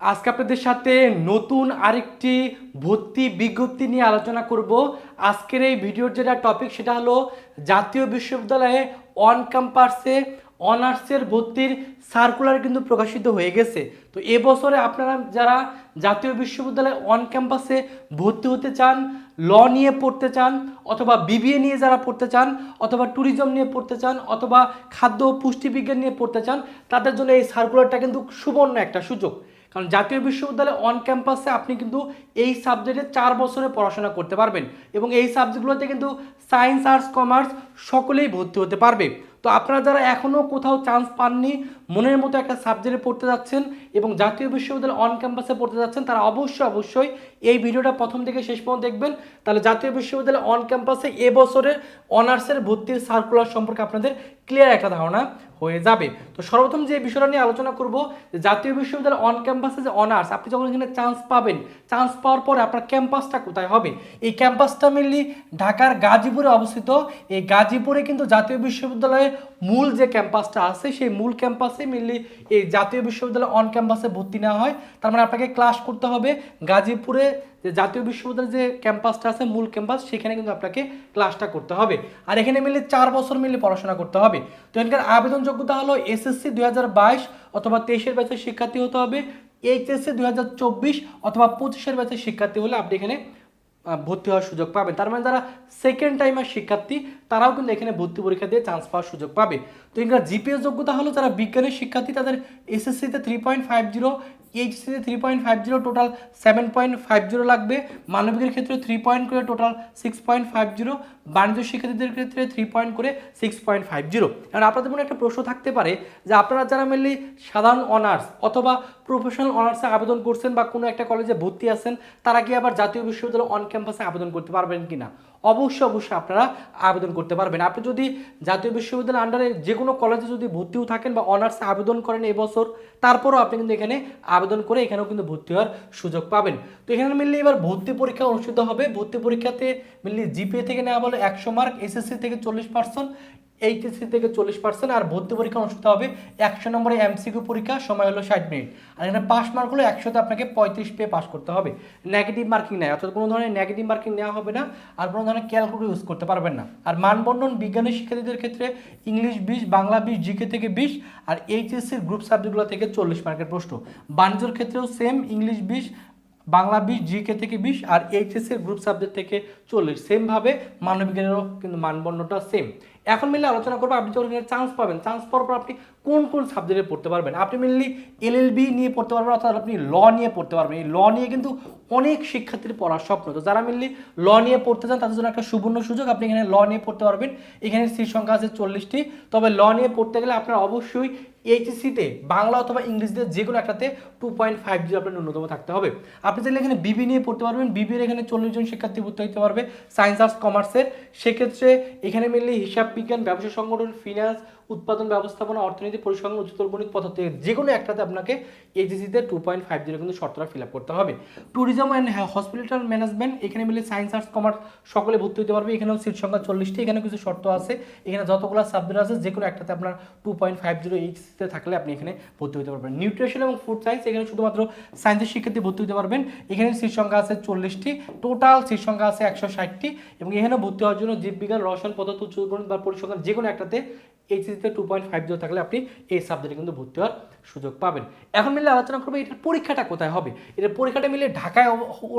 আজকে আপনাদের সাথে নতুন আরেকটি ভর্তি বিজ্ঞপ্তি নিয়ে আলোচনা করব। আজকের এই ভিডিওর যেটা টপিক সেটা হলো জাতীয় বিশ্ববিদ্যালয়ে অন ক্যাম্পাসে অনার্সের ভর্তির সার্কুলার কিন্তু প্রকাশিত হয়ে গেছে। তো এবছরে আপনারা যারা জাতীয় বিশ্ববিদ্যালয়ে অন ক্যাম্পাসে ভর্তি হতে চান, ল নিয়ে পড়তে চান, অথবা বিবিএ নিয়ে যারা পড়তে চান, অথবা ট্যুরিজম নিয়ে পড়তে চান, অথবা খাদ্য ও পুষ্টিবিজ্ঞান নিয়ে পড়তে চান, তাদের জন্য এই সার্কুলারটা কিন্তু সুবর্ণ একটা সুযোগ। কারণ জাতীয় বিশ্ববিদ্যালয়ে অন ক্যাম্পাসে আপনি কিন্তু এই সাবজেক্টে 4 বছরে পড়াশোনা করতে পারবেন এবং এই সাবজেক্টগুলোতে কিন্তু সায়েন্স, আর্টস, কমার্স সকলেই ভর্তি হতে পারবে। তো আপনারা যারা এখনও কোথাও চান্স পাননি, মনের মতো একটা সাবজেক্টে পড়তে যাচ্ছেন এবং জাতীয় বিশ্ববিদ্যালয়ে অন ক্যাম্পাসে পড়তে যাচ্ছেন, তারা অবশ্যই এই ভিডিওটা প্রথম থেকে শেষ পর্যন্ত দেখবেন। তাহলে জাতীয় বিশ্ববিদ্যালয়ে অন ক্যাম্পাসে এবছরের অনার্সের ভর্তির সার্কুলার সম্পর্কে আপনাদের ক্লিয়ার একটা ধারণা হয়ে যাবে। তো সর্বপ্রথম যে বিষয়টা নিয়ে আলোচনা করব, জাতীয় বিশ্ববিদ্যালয় অন ক্যাম্পাসে যে অনার্স, আপনি যখন এখানে চান্স পাবেন, চান্স পাওয়ার পরে আপনার ক্যাম্পাসটা কোথায় হবে? এই ক্যাম্পাসটা মেনলি ঢাকার গাজীপুরে অবস্থিত। এই গাজীপুরে কিন্তু জাতীয় বিশ্ববিদ্যালয়ের মূল যে ক্যাম্পাসটা আছে, সেই মূল ক্যাম্পাসে মেনলি এই জাতীয় বিশ্ববিদ্যালয় অন ক্যাম্পাসে ভর্তি নেওয়া হয়। তার মানে আপনাকে ক্লাস করতে হবে গাজীপুরে যে জাতীয় বিশ্ববিদ্যালয়ের যে ক্যাম্পাসটা আছে, মূল ক্যাম্পাস, সেখানে কিন্তু আপনাকে ক্লাসটা করতে হবে। আর এখানে মিলে 4 বছর মিলে পড়াশোনা করতে হবে। তো এখানকার আবেদন যোগ্যতা হলো এসএসসি 2022 অথবা 23-এর ব্যাচের শিক্ষার্থী হতে হবে, এইচএসসি 2024 অথবা 25-এর ব্যাচের শিক্ষার্থী হলে আপনি এখানে ভর্তি হওয়ার সুযোগ পাবেন। তার মানে যারা সেকেন্ড টাইমের শিক্ষার্থী, তারাও কিন্তু এখানে ভর্তি পরীক্ষা দিয়ে চান্স পাওয়ার সুযোগ পাবে। তো এখানকার জিপিএস যোগ্যতা হলো যারা বিজ্ঞানের শিক্ষার্থী, তাদের এসএসসিতে 3.50, এইচএসসিতে 3.50, টোটাল 7.50 লাগবে। মানবিকের ক্ষেত্রে 3 পয়েন্ট করে টোটাল 6.50, বাণিজ্য শিক্ষার্থীদের ক্ষেত্রে 3 পয়েন্ট করে 6.50। কারণ আপনাদের মনে একটা প্রশ্ন থাকতে পারে যে আপনারা যারা মেনলি সাধারণ অনার্স অথবা প্রফেশনাল অনার্সে আবেদন করছেন বা কোনো একটা কলেজে ভর্তি আছেন, তারা কি আবার জাতীয় বিশ্ববিদ্যালয় অন ক্যাম্পাসে আবেদন করতে পারবেন কিনা? অবশ্যই আপনারা আবেদন করতে পারবেন। আপনি যদি জাতীয় বিশ্ববিদ্যালয়ের আন্ডারে যে কোনো কলেজে যদি ভর্তিও থাকেন বা অনার্সে আবেদন করেন এবছর, তারপরও আপনি কিন্তু এখানে আবেদন করে এখানেও কিন্তু ভর্তি হওয়ার সুযোগ পাবেন। তো এখানে মিললে এবার ভর্তি পরীক্ষা অনুষ্ঠিত হবে। ভর্তি পরীক্ষাতে মিললে জিপিএ থেকে নেওয়া বলে 100 মার্ক, এসএসসি থেকে 40%, এইচএসসি থেকে 40%, আর ভর্তি পরীক্ষা অনুষ্ঠিত হবে 100 নম্বরে এমসিকিউ পরীক্ষা, সময় হলো 60 মিনিট। আর এখানে পাস মার্ক হলো 100তে আপনাকে 35 পেয়ে পাস করতে হবে। নেগেটিভ মার্কিং নেয়, অর্থাৎ কোনো ধরনের নেগেটিভ মার্কিং নেওয়া হবে না, আর কোনো ধরনের ক্যালকুলেটর ইউজ করতে পারবেন না। আর মানবন্ধন বিজ্ঞানের শিক্ষার্থীদের ক্ষেত্রে ইংলিশ 20, বাংলা 20, জিকে থেকে 20, আর এইচএসসির গ্রুপ সাবজেক্টগুলো থেকে 40 মার্কের প্রশ্ন। বাণিজ্যের ক্ষেত্রেও সেম, ইংলিশ 20, বাংলা 20, জিকে থেকে 20, আর এইচএসসির গ্রুপ সাবজেক্ট থেকে 40। সেমভাবে মানবিকেরও কিন্তু মানবন্ধনটা সেম। এখন মিলে আলোচনা করবো আপনি যখন চান্স পাবেন, চান্স পাওয়ার পর আপনি কোন কোন সাবজেক্টে পড়তে পারবেন। আপনি মেনলি এলএলবি নিয়ে পড়তে পারবেন, অর্থাৎ আপনি ল নিয়ে পড়তে পারবেন। এই ল নিয়ে কিন্তু অনেক শিক্ষার্থীর পড়ার স্বপ্ন। তো যারা মেনলি ল নিয়ে পড়তে চান, তাদের জন্য একটা সুবর্ণ সুযোগ, আপনি এখানে ল নিয়ে পড়তে পারবেন। এখানে সিট সংখ্যা আছে 40টি। তবে ল নিয়ে পড়তে গেলে আপনার অবশ্যই এইচএসসিতে বাংলা অথবা ইংরেজিতে যে কোনো একটাতে 2.50 আপনার ন্যূনতম থাকতে হবে। আপনি চাইলে এখানে বিবি নিয়ে পড়তে পারবেন। বিবির এখানে 40 জন শিক্ষার্থী ভর্তি হতে পারবে সায়েন্স, আর্টস, কমার্সের। সেক্ষেত্রে এখানে মেনলি হিসাব বিজ্ঞান, ব্যবসা সংগঠন, ফিনান্স, উৎপাদন ব্যবস্থাপনা, অর্থনীতি, পরিসংখ্যান, উচ্চতর গণিত পদ্ধতি, যে কোনো একটাতে আপনাকে এইচএসসিতে 2.50 কিন্তু শর্তটা ফিল আপ করতে হবে। ট্যুরিজম অ্যান্ড হসপিটাল ম্যানেজমেন্ট, এখানে মিলে সায়েন্স, আর্টস, কমার্স সকলে ভর্তি হতে পারবে। এখানেও সিট সংখ্যা 40টি। এখানে কিছু শর্ত আছে। এখানে যতগুলো সাবজেক্ট আছে, যে কোনো একটাতে আপনার 2.50 এইচএসসিতে থাকলে আপনি এখানে ভর্তি হতে পারবেন। নিউট্রিশন এবং ফুড সায়েন্স, এখানে শুধুমাত্র সায়েন্সের শিক্ষার্থী ভর্তি হতে পারবেন। এখানে সিট সংখ্যা আছে 40টি, টোটাল সিট সংখ্যা আছে 160টি। এবং এখানে ভর্তি হওয়ার জন্য জীববিজ্ঞান, রসায়ন, পদার্থ, উচ্চ গণিত বা পরিসংখ্যান যে কোনো একটাতে এইচএসসিতে 2.50 থাকলে আপনি এই সাবজেক্টে কিন্তু ভর্তি হওয়ার সুযোগ পাবেন। এখন মিলে আলোচনা করবো এটার পরীক্ষাটা কোথায় হবে। এটার পরীক্ষাটা মিলে ঢাকায়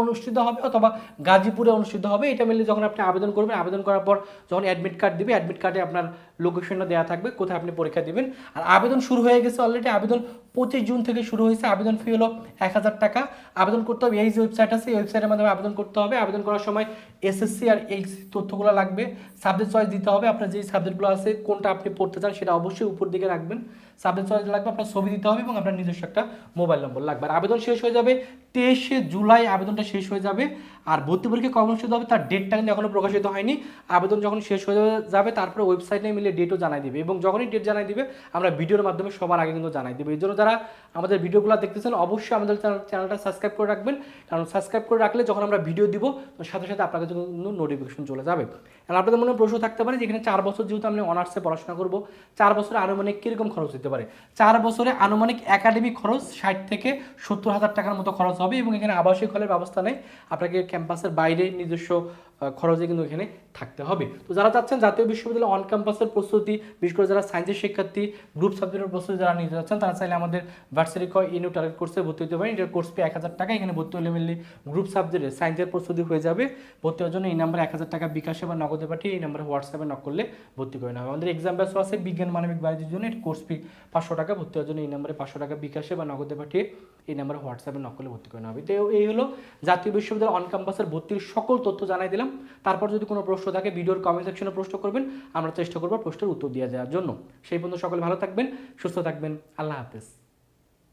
অনুষ্ঠিত হবে অথবা গাজীপুরে অনুষ্ঠিত হবে। এটা মিলে যখন আপনি আবেদন করবেন, আবেদন করার পর যখন অ্যাডমিট কার্ড দিবে, অ্যাডমিট কার্ডে আপনার লোকেশনটা দেওয়া থাকবে কোথায় আপনি পরীক্ষা দিবেন। আর আবেদন শুরু হয়ে গেছে অলরেডি। আবেদন 25 জুন থেকে শুরু হয়েছে। আবেদন ফি হলো 1000 টাকা। আবেদন করতে হবে, এই যে ওয়েবসাইট আছে, এই ওয়েবসাইটের মাধ্যমে আবেদন করতে হবে। আবেদন করার সময় এসএসসি আর এইচএসসি তথ্যগুলো লাগবে। সাবজেক্ট চয়েস দিতে হবে। আপনার যেই সাবজেক্টগুলো আছে, কোনটা আপনি পড়তে চান সেটা অবশ্যই উপর দিকে রাখবেন। সাবজেক্ট চয়েস লাগবে, আপনার ছবি দিতে হবে এবং আপনার নিজস্ব একটা মোবাইল নম্বর লাগবে। আর আবেদন শেষ হয়ে যাবে 23শে জুলাই, আবেদনটা শেষ হয়ে যাবে। আর ভর্তি পরীক্ষা কবে অনুষ্ঠিত হবে তার ডেটটা কিন্তু এখনো প্রকাশিত হয়নি। আবেদন যখন শেষ হয়ে যাবে, তারপরে ওয়েবসাইটে মিলে ডেটও জানাই দিবে, এবং যখনই ডেট জানাই দিবে আমরা ভিডিওর মাধ্যমে সবার আগে কিন্তু জানাই দেবো। এই জন্য যারা আমাদের ভিডিওগুলো দেখতেছেন, অবশ্যই আমাদের চ্যানেলটা সাবস্ক্রাইব করে রাখবেন। কারণ সাবস্ক্রাইব করে রাখলে যখন আমরা ভিডিও দিব, সাথে সাথে আপনার কাছে কিন্তু নোটিফিকেশন চলে যাবে। আর আপনাদের মনে প্রশ্ন থাকতে পারে যে এখানে 4 বছর যেহেতু আমি অনার্সে পড়াশোনা করবো, 4 বছরে আনুমানিক কীরকম খরচ হতে হতে পারে। 4 বছরে আনুমানিক একাডেমিক খরচ 60 থেকে 70,000 টাকার মতো খরচ হবে এবং এখানে আবাসিক হলের ব্যবস্থা নেই, আপনাকে ক্যাম্পাসের বাইরে নিজস্ব খরচে কিন্তু এখানে থাকতে হবে। তো যারা চাচ্ছেন জাতীয় বিশ্ববিদ্যালয় অন ক্যাম্পাসের প্রস্তুতি, বিশেষ করে যারা সায়েন্সের শিক্ষার্থী, গ্রুপ সাবজেক্টের প্রস্তুতি যারা নিতে যাচ্ছেন, তারা চাইলে আমাদের ভার্সিটি ইনু টার্গেট কোর্সে ভর্তি হতে পারেন। এটার কোর্স ফি 1000 টাকা। এখানে ভর্তি হলে মেনলি গ্রুপ সাবজেক্টে সায়েন্সের প্রস্তুতি হয়ে যাবে। ভর্তি হওয়ার জন্য এই নাম্বারে 1000 টাকা বিকাশে বা নগদে পাঠিয়ে এই নাম্বারে হোয়াটসঅ্যাপে নক করলে ভর্তি করে নেওয়া হবে। আমাদের এক্সাম ব্যাচও আছে বিজ্ঞান মানবিক বাণিজ্যের জন্য, এর কোর্স ফি 500 টাকা। ভর্তি হওয়ার জন্য এই নাম্বারে 500 টাকা বিকাশে বা নগদে পাঠিয়ে এই নাম্বারে হোয়াটসঅ্যাপে নক করলে ভর্তি করে নেওয়া হবে। তো এই হলো জাতীয় বিশ্ববিদ্যালয় অন ক্যাম্পাসের ভর্তির সকল তথ্য জানাই দিলাম। তারপর যদি কোনো প্রশ্ন থাকে ভিডিওর কমেন্ট সেকশনে প্রশ্ন করবেন, আমরা চেষ্টা করবো প্রশ্নের উত্তর দিয়ে দেওয়ার জন্য। সেই পর্যন্ত সকলে ভালো থাকবেন, সুস্থ থাকবেন, আল্লাহ হাফেজ।